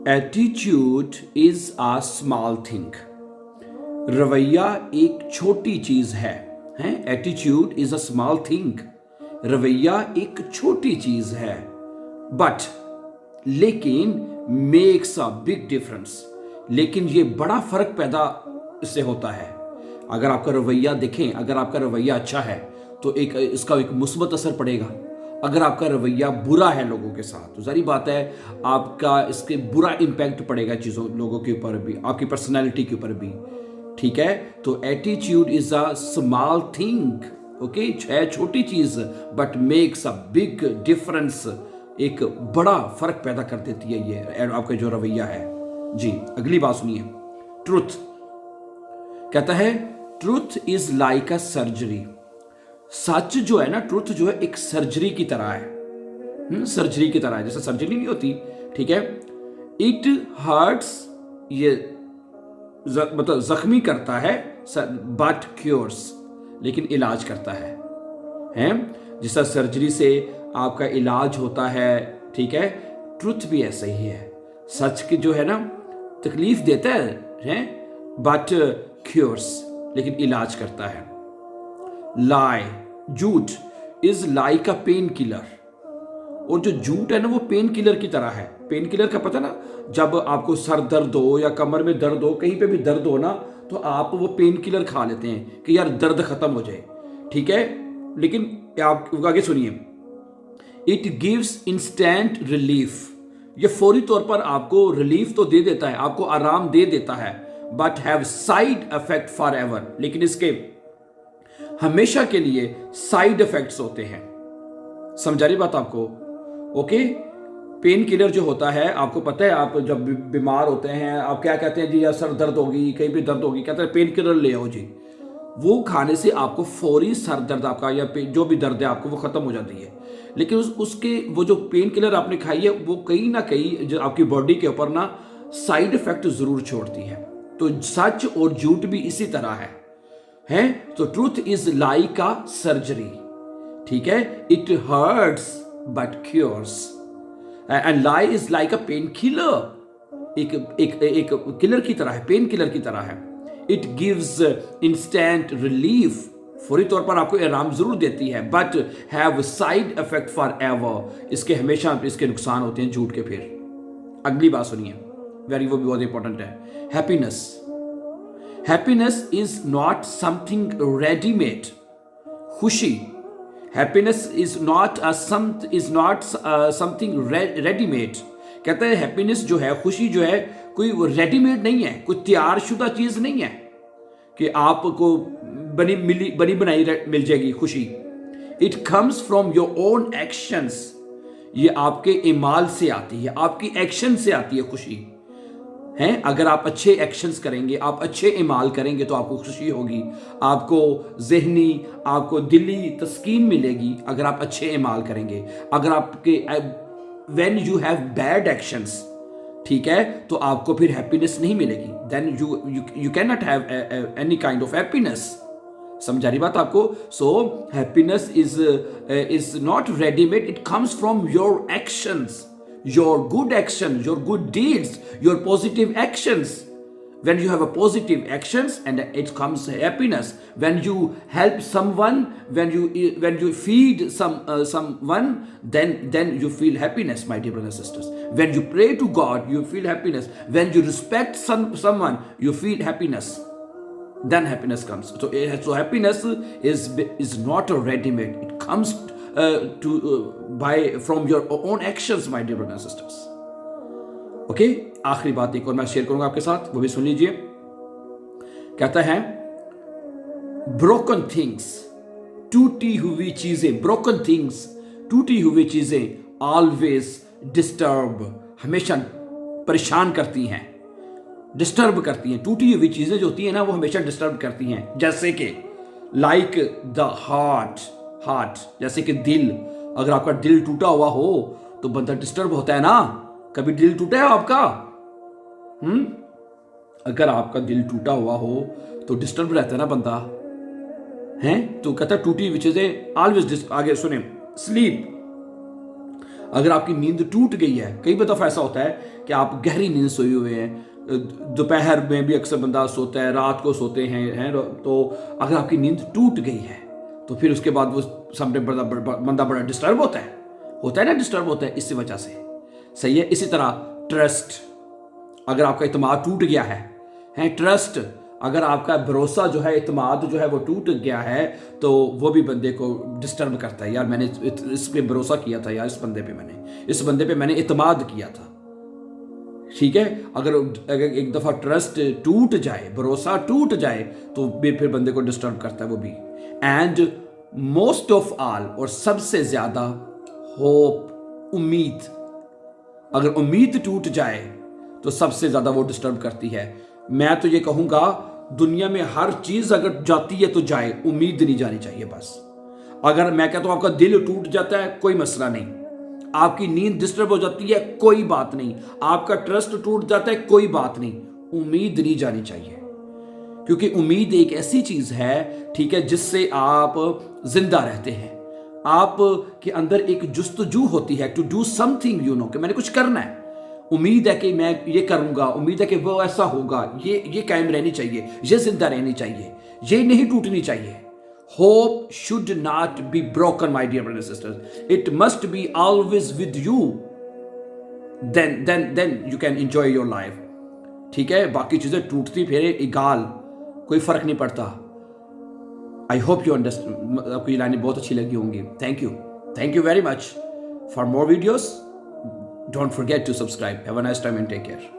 Attitude is a small thing. रवैया एक छोटी चीज है। Attitude is a small thing. रवैया एक छोटी चीज है, बट लेकिन मेक्स अ बिग डिफरेंस। लेकिन ये बड़ा फर्क पैदा इससे होता है। अगर आपका रवैया देखें, अगर आपका रवैया अच्छा है तो इसका एक मुस्बत असर पड़ेगा। अगर आपका रवैया बुरा है लोगों के साथ तो सारी बात है आपका इसके बुरा इंपैक्ट पड़ेगा चीज़ों लोगों के ऊपर भी, आपकी पर्सनैलिटी के ऊपर भी। ठीक है, तो attitude is a small thing. Okay, है छोटी चीज but makes a big difference. एक बड़ा फर्क पैदा कर देती है ये आपका जो रवैया है। जी, अगली बात सुनिए। ट्रुथ कहता है truth is like a surgery. सच जो है ना, ट्रुथ जो है एक सर्जरी की तरह है। सर्जरी की तरह है, जैसे सर्जरी नहीं होती। ठीक है, इट हर्ट्स, ये मतलब जख्मी करता है, बट क्योर्स, लेकिन इलाज करता है। जिस तरह सर्जरी से आपका इलाज होता है, ठीक है, ट्रुथ भी ऐसे ही है। सच की जो है ना, तकलीफ देता है बट क्योर्स, लेकिन इलाज करता है। लाई, झूठ, is like a pain killer. और जो झूठ है ना वो पेन किलर की तरह है। पेन किलर का पता ना, जब आपको सर दर्द हो या कमर में दर्द हो, कहीं पे भी दर्द हो ना, तो आप वो पेन किलर खा लेते हैं कि यार दर्द खत्म हो जाए। ठीक है, लेकिन आप आगे सुनिए। It gives instant relief. ये फौरी तौर पर आपको रिलीफ तो दे देता है, आपको आराम दे देता है, but have side effect for ever. लेकिन इसके हमेशा के लिए साइड इफेक्ट्स होते हैं। समझा रही बात आपको? ओके, पेन किलर जो होता है, आपको पता है, आप जब बीमार होते हैं आप क्या कहते हैं जी, या सर दर्द होगी, कहीं भी दर्द होगी, कहते हैं पेन किलर ले आओ जी। वो खाने से आपको फौरी सर दर्द आपका या जो भी दर्द है आपको वो खत्म हो जाती है। लेकिन उसके वो जो पेन किलर आपने खाई है वो कहीं ना कहीं जो आपकी बॉडी के ऊपर ना साइड इफेक्ट जरूर छोड़ती है। तो सच और झूठ भी इसी तरह है। तो truth is like a surgery. ठीक है, it hurts but cures, and lie is like a painkiller. एक किलर की तरह है, पेन किलर की तरह है। इट गिव्स इंस्टेंट रिलीफ, फौरी तौर पर आपको आराम जरूर देती है, but have side effect for ever. इसके हमेशा इसके नुकसान होते हैं झूठ के। फिर अगली बात सुनिए, वो भी बहुत इंपॉर्टेंट है। Happiness, happiness is not something readymade. खुशी, happiness is not something readymade. कहते हैं हैप्पीनेस जो है, खुशी जो है, कोई रेडीमेड नहीं है, कोई तैयार शुदा चीज नहीं है कि आपको बनी बनाई मिल जाएगी खुशी। It comes from your own actions. ये आपके इमाल से आती है, आपकी एक्शन से आती है खुशी। हैं, अगर आप अच्छे एक्शंस करेंगे, आप अच्छे इमाल करेंगे तो आपको खुशी होगी, आपको जहनी, आपको दिली तस्कीन मिलेगी अगर आप अच्छे इमाल करेंगे। अगर आपके when you have bad actions, ठीक है, तो आपको फिर हैप्पीनेस नहीं मिलेगी। Then you can not have any kind of happiness. समझा रही बात आपको? So happiness is not readymade, it comes from your actions, your good actions, your good deeds, your positive actions. When you have a positive actions, and it comes happiness. When you help someone, when you feed someone, then you feel happiness, my dear brothers and sisters. When you pray to God, you feel happiness. When you respect someone, you feel happiness. Then happiness comes. So happiness is not a ready-made. It comes from your own actions, my dear brothers and sisters. Okay, आखिरी बात एक और मैं share करूंगा आपके साथ, वो भी सुन लीजिए। कहता है ब्रोकन थिंग्स, टूटी हुई चीजें, ब्रोकन थिंग्स, टूटी हुई चीजें ऑलवेज डिस्टर्ब, हमेशा परेशान करती हैं, डिस्टर्ब करती हैं। टूटी हुई चीजें जो होती हैं ना वो हमेशा डिस्टर्ब करती हैं। जैसे कि लाइक द हार्ट, जैसे कि दिल। अगर आपका दिल टूटा हुआ हो तो बंदा डिस्टर्ब होता है ना। कभी दिल टूटा है आपका? अगर आपका दिल टूटा हुआ हो तो डिस्टर्ब रहता है ना बंदा, है। तो कहता है टूटी हुई चीजें ऑलवेज। आगे सुने, स्लीप, अगर आपकी नींद टूट गई है, कई दफ़ा ऐसा होता है कि आप गहरी नींद सोए हुए हैं, दोपहर में भी अक्सर बंदा सोता है, रात को सोते हैं, तो अगर आपकी नींद टूट गई है तो फिर उसके बाद वो सामने बंदा बड़ा डिस्टर्ब होता है ना, डिस्टर्ब होता है इसी वजह से। सही है। इसी तरह ट्रस्ट, अगर आपका इत्मीनान टूट गया है ट्रस्ट, अगर आपका भरोसा जो है, इत्मीनान जो है वो टूट गया है, तो वो भी बंदे को डिस्टर्ब करता है। यार मैंने इस पे भरोसा किया था, यार इस बंदे पे मैंने इत्मीनान किया था। ठीक है। अगर एक दफा ट्रस्ट टूट जाए, भरोसा टूट जाए, तो फिर बंदे को डिस्टर्ब करता है वो भी। एंड मोस्ट ऑफ ऑल, और सबसे ज्यादा, होप, उम्मीद। अगर उम्मीद टूट जाए तो सबसे ज्यादा वो डिस्टर्ब करती है। मैं तो ये कहूंगा, दुनिया में हर चीज अगर जाती है तो जाए, उम्मीद नहीं जानी चाहिए बस। अगर मैं कहता हूं आपका दिल टूट जाता है, कोई मसला नहीं। आपकी नींद डिस्टर्ब हो जाती है, कोई बात नहीं। आपका ट्रस्ट टूट जाता है, कोई बात नहीं। उम्मीद नहीं जानी चाहिए, क्योंकि उम्मीद एक ऐसी चीज है, ठीक है, जिससे आप जिंदा रहते हैं। आप के अंदर एक जुस्तजू होती है, to do something, you know, कि मैंने कुछ करना है। उम्मीद है कि मैं ये करूंगा, उम्मीद है कि वो ऐसा होगा। ये कायम रहनी चाहिए, ये जिंदा रहनी चाहिए, ये नहीं टूटनी चाहिए। Hope should not be broken, my dear brothers and sisters. It must be always with you. Then you can enjoy your life. ठीक है। बाकी चीजें टूटती फिरे इगाल, कोई फर्क नहीं पड़ता। I hope you understand. आपको ये लाइनें बहुत अच्छी लगी होंगी। Thank you very much. For more videos, don't forget to subscribe. Have a nice time and take care.